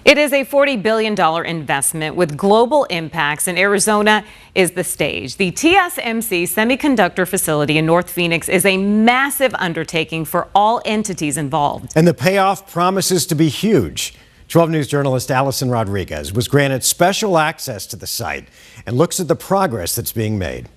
It is a $40 billion investment with global impacts, and Arizona is the stage. The TSMC Semiconductor facility in North Phoenix is a massive undertaking for all entities involved. And the payoff promises to be huge. 12 News journalist Allison Rodriguez was granted special access to the site and looks at the progress that's being made.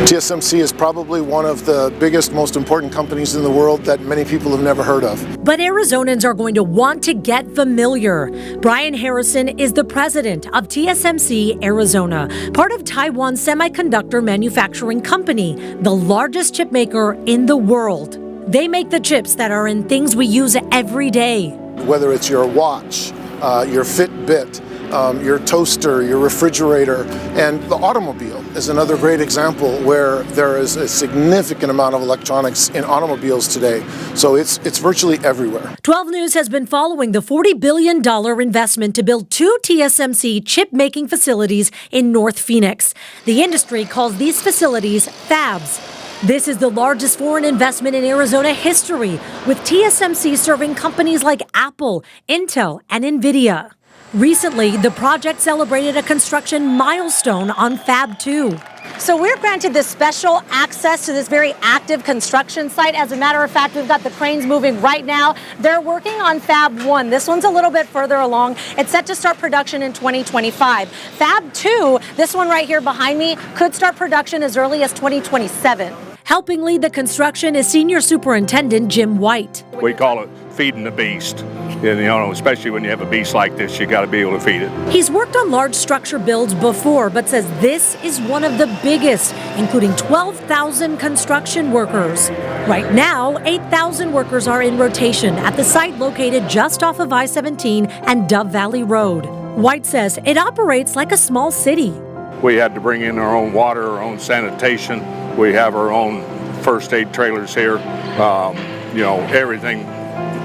TSMC is probably one of the biggest, most important companies in the world that many people have never heard of. But Arizonans are going to want to get familiar. Brian Harrison is the president of TSMC Arizona, part of Taiwan's semiconductor manufacturing company, the largest chip maker in the world. They make the chips that are in things we use every day. Whether it's your watch, your Fitbit, your toaster, your refrigerator, and the automobile is another great example where there is a significant amount of electronics in automobiles today. So it's virtually everywhere. 12 News has been following the $40 billion investment to build two TSMC chip-making facilities in North Phoenix. The industry calls these facilities fabs. This is the largest foreign investment in Arizona history, with TSMC serving companies like Apple, Intel, and NVIDIA. Recently, the project celebrated a construction milestone on Fab 2. So we're granted this special access to this very active construction site. As a matter of fact, we've got the cranes moving right now. They're working on Fab 1. This one's a little bit further along. It's set to start production in 2025. Fab 2, this one right here behind me, could start production as early as 2027. Helping lead the construction is Senior Superintendent Jim White. We call it feeding the beast. And, especially when you have a beast like this, you got to be able to feed it. He's worked on large structure builds before, but says this is one of the biggest, including 12,000 construction workers. Right now, 8,000 workers are in rotation at the site located just off of I-17 and Dove Valley Road. White says it operates like a small city. We had to bring in our own water, our own sanitation. We have our own first aid trailers here, everything.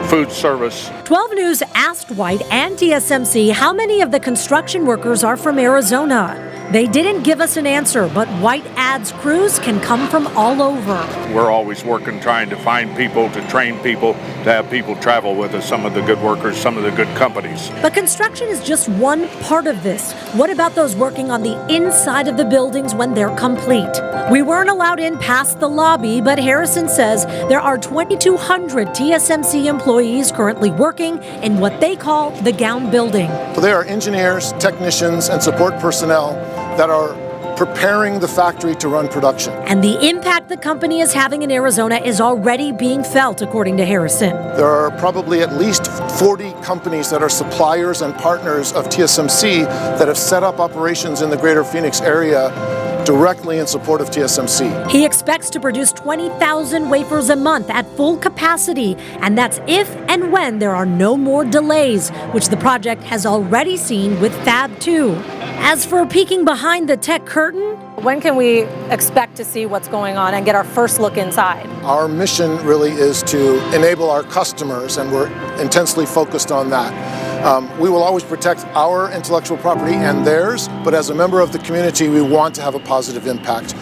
Food service. 12 News asked White and TSMC how many of the construction workers are from Arizona. They didn't give us an answer, but White adds crews can come from all over. We're always working, trying to find people, to train people, to have people travel with us, some of the good workers, some of the good companies. But construction is just one part of this. What about those working on the inside of the buildings when they're complete? We weren't allowed in past the lobby, but Harrison says there are 2,200 TSMC employees currently working in what they call the gown building. So they are engineers, technicians, and support personnel that are preparing the factory to run production. And the impact the company is having in Arizona is already being felt, according to Harrison. There are probably at least 40 companies that are suppliers and partners of TSMC that have set up operations in the greater Phoenix area directly in support of TSMC. He expects to produce 20,000 wafers a month at full capacity, and that's if and when there are no more delays, which the project has already seen with Fab 2. As for peeking behind the tech curtain, when can we expect to see what's going on and get our first look inside? Our mission really is to enable our customers, and we're intensely focused on that. We will always protect our intellectual property and theirs, but as a member of the community, we want to have a positive impact.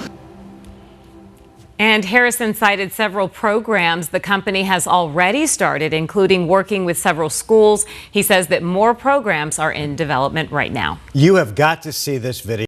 And Harrison cited several programs the company has already started, including working with several schools. He says that more programs are in development right now. You have got to see this video.